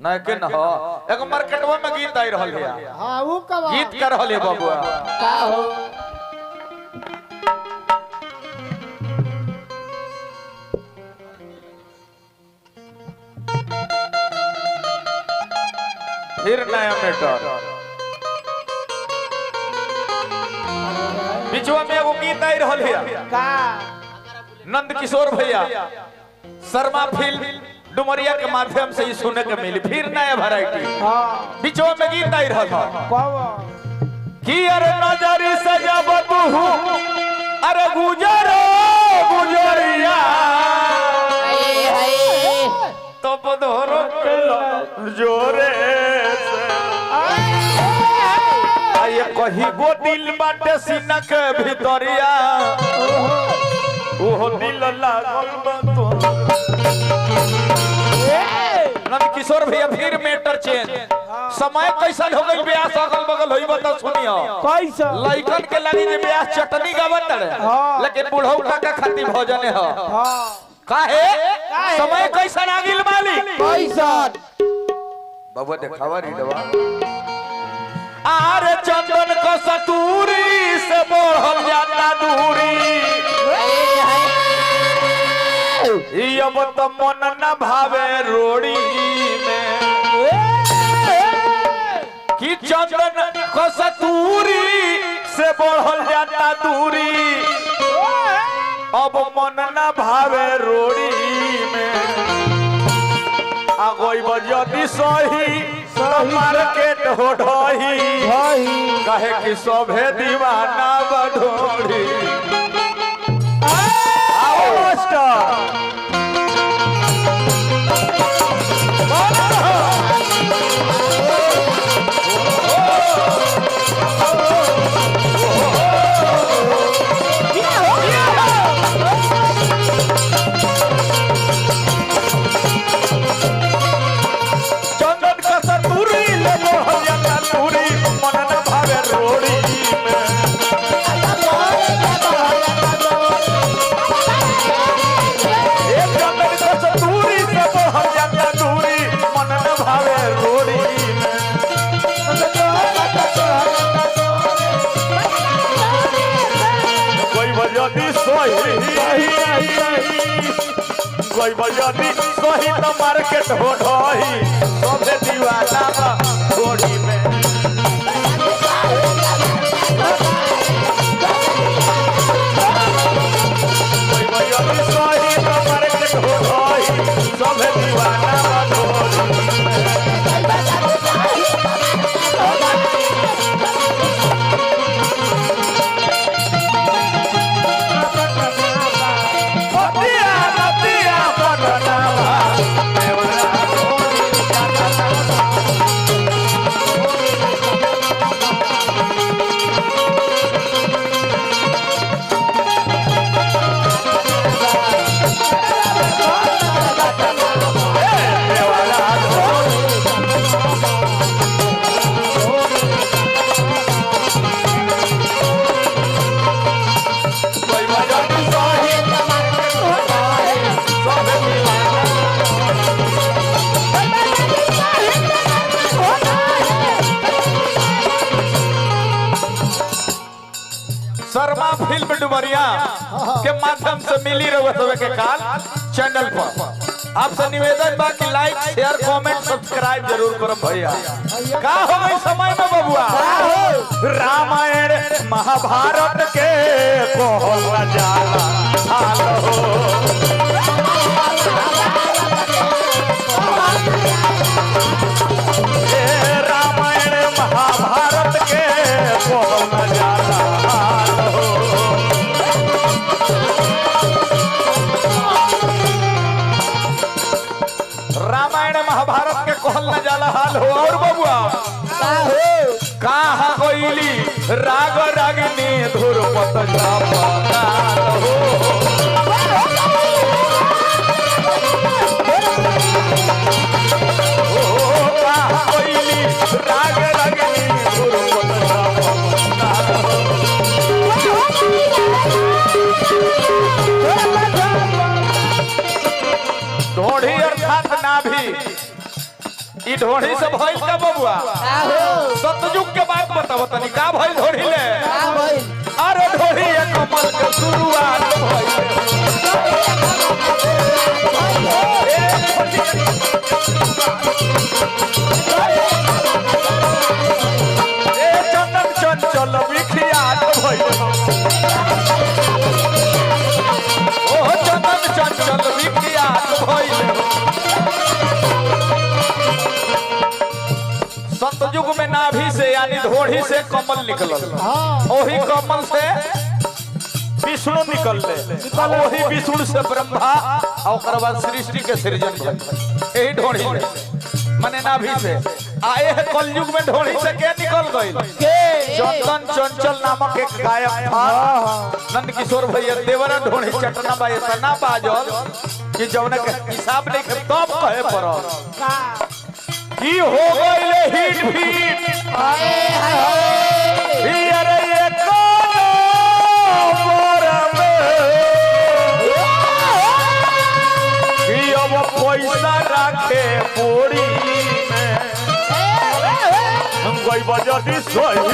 ना के न हो एगो मार्केटवा में गीत आई रहल है। हां वो कब गीत कर रहल है बबुआ का हो फिर नया मैटर बिचवा में एगो गीत आई रहल है का नंद किशोर भैया शर्मा फिल्म डुमरिया के माध्यम से ही सुने के मिली फिर नया वैरायटी। हां बिचवा में गीत आई रहल है कब कि अरे नजर सजब तू अरे गुजरो गुजरिया तो बदोरो जोरे से आये कही गो दिल बाटे सीना के भीतरिया ओहो दिल लागल बा तो नंद किशोर भैया फिर मैटर चेंज समय कैसा हो गई ब्याह अगल बगल होई बता सुनियो कैसा लइकन के लगी जे ब्याह चटनी गावत रे लेकिन बुढ़ऊ का खाती भोजन है हां काहे समय कैसा नागिल माली कैसा बाबू देखावा री दवा आरे चंदन को सतूरी से बढ़ल जाता दूरी अब तो मन न भावे रोड़ी में कि चंदन को सतूरी से बढ़ल जाता दूरी अब मन न भावे रोड़ी में आगोई बजती सही मार्केट हो ढही कहे कि सभे दीवाना बढोड़ी आओ मास्टर कोई बजती सही तो मार्केट हो ढही सभे दीवाना बा घोड़ी में कोई बजती सही तो मार्केट हो ढही सभे दीवाना बा घोड़ी में शर्मा फिल्म डुमरिया के माध्यम से मिली रहे के काल चैनल पर आपसे निवेदन बा कि लाइक शेयर कमेंट सब्सक्राइब जरूर करो भैया। का हो गई समय में बबुआ रामायण महाभारत के कहल जाला हाल हो रामायण महाभारत के कहल जाला हाल हो रामायण महाभारत के कहल न जाला हाल हो और बबुआ कहा कोइली राग रागिनी धुरपत जापाल हो कहा कोइली राग रागिनी धुरपत जापाल हो ढोढ़ी अर्थात नाभि ई ढोढ़ी से भइल का बबुआ सतयुग के बात बताओ तनी का भइल ढोढ़ी ले अरे ढोढ़ी एक कमल के शुरुआत ए चंदन चंचल विख्यात भइल ओ चंदन चंचल विख्यात भइल सतयुग में नाभि से यानी ढोढ़ी से कमल निकलल वही कमल से विष्णु निकलले वही विष्णु से ब्रह्मा और ओकर बाद सृष्टि के सृजन भइल यही ढोढ़ी से माने नाभि से आए है कलयुग में ढोढ़ी से क्या निकल गइल चंदन चंचल नामक एक गायक था नंद किशोर भैया देवरा ढोढ़ी चटना बा इतना बाजल कि जौने के हिसाब नहीं के तब कहे पड़ल की हो गइले हिट फिट अरे ये कि अब पैसा राखे बोरी में कोई बजटी सही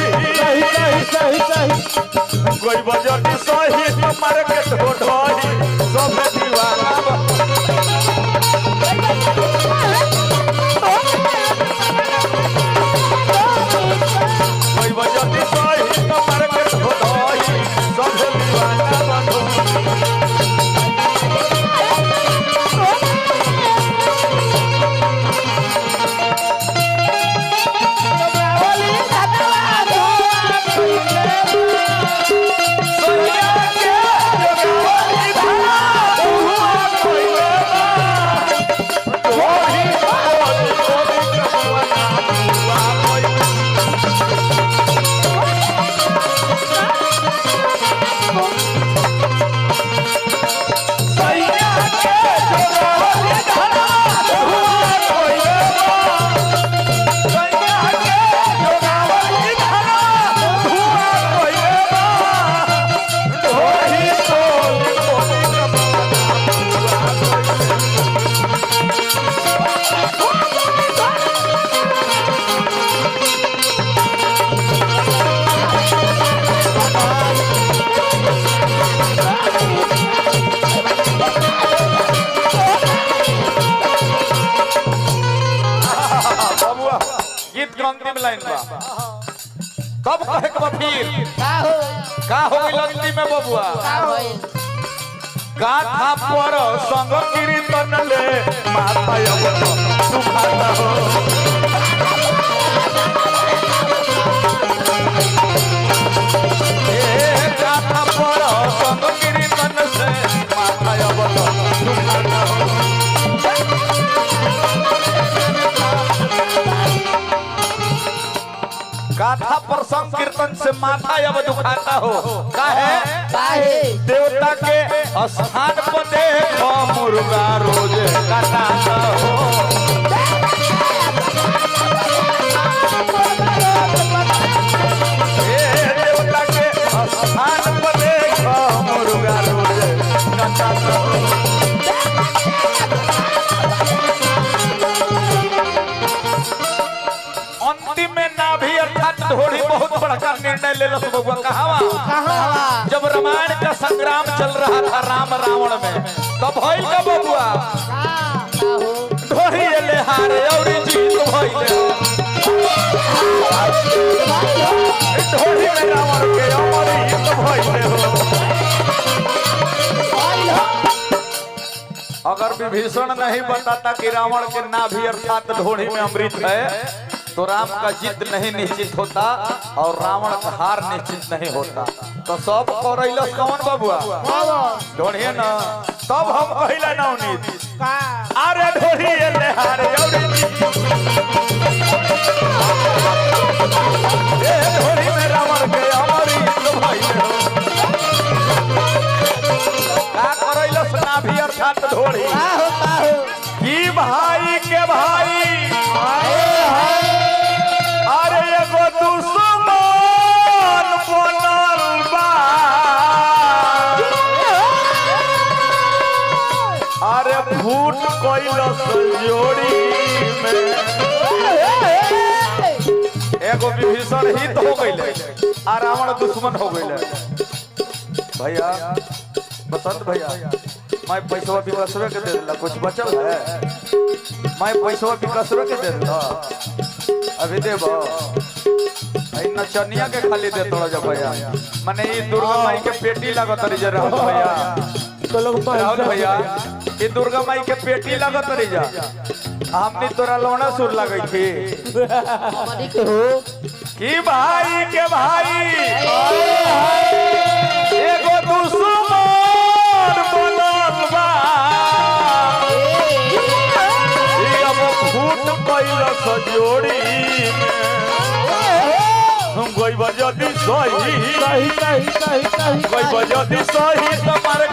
कोई बजटी सही हमारे के ढोढी सब दीवाना कोई बजटी सही हमारे के ढोढी सब दीवाना बनो अंतिम लाइन बा तब कहे के फिर का हो गइल अंतिम में बबुआ गाथा पर संग कीर्तन ले माथा अब सुखाता हो ए गाथा पर संग कीर्तन से माथा अब सुखाता हो गाथा पर संकीर्तन से माथा अब दुखाता हो काहे देवता के स्थान पर देखो मुर्गा रोज कटाता हो देवता के स्थान पर देखो मुर्गा रोज कटाता हो अंतिम में नाभि अर्थात ढोढ़ी बहुत बड़का निर्णय ले लो बबुआ कहावा जब रामायण का संग्राम चल रहा था राम रावण में तब भइल का बबुआ ढोढ़ी ले हारे और जीत भइल ढोढ़ी में रावण के अमर भइल अगर विभीषण नहीं बताता कि रावण के नाभि अर्थात ढोढ़ी में अमृत है तो राम का जीत नहीं निश्चित होता और रावण का हार निश्चित नहीं होता तो सब करैलस कौन बबुआ ढोढ़ी न तब हम कहिला ना उन्नीत अरे ढोढ़ी ले हारे और ए ढोढ़ी में रावण के अमरी भइल का करैलस नाभि अर्थात ढोढ़ी की भाई के भाई अरे एगो दुश्मन बनल बा अरे फूट कइलस जोड़ी में एगो विभीषण हित हो गइले आ रावण दुश्मन हो गइले। भैया बसंत भैया मैं पैसा विकसवे के दे दिला, कुछ बचल है? मैं पैसा विकसवे के दे दिला, अभी देबो नचनिया के खाली दे तोड़ा जा भैया। माने ई दुर्गा माई के पेटी लागत रही जा राहुल भैया, तो लोग राहुल भैया ई दुर्गा माई के पेटी लागत रही जा। हमनी तोरा लोना सुर लगई थी हमारी के हो कि भाई के भाई एगो दुश्मन बनल बा, ई अब फूट पइल सजोड़ी हम कोई बजती सही सही सही सही सही कोई बजती सही तुम्हारे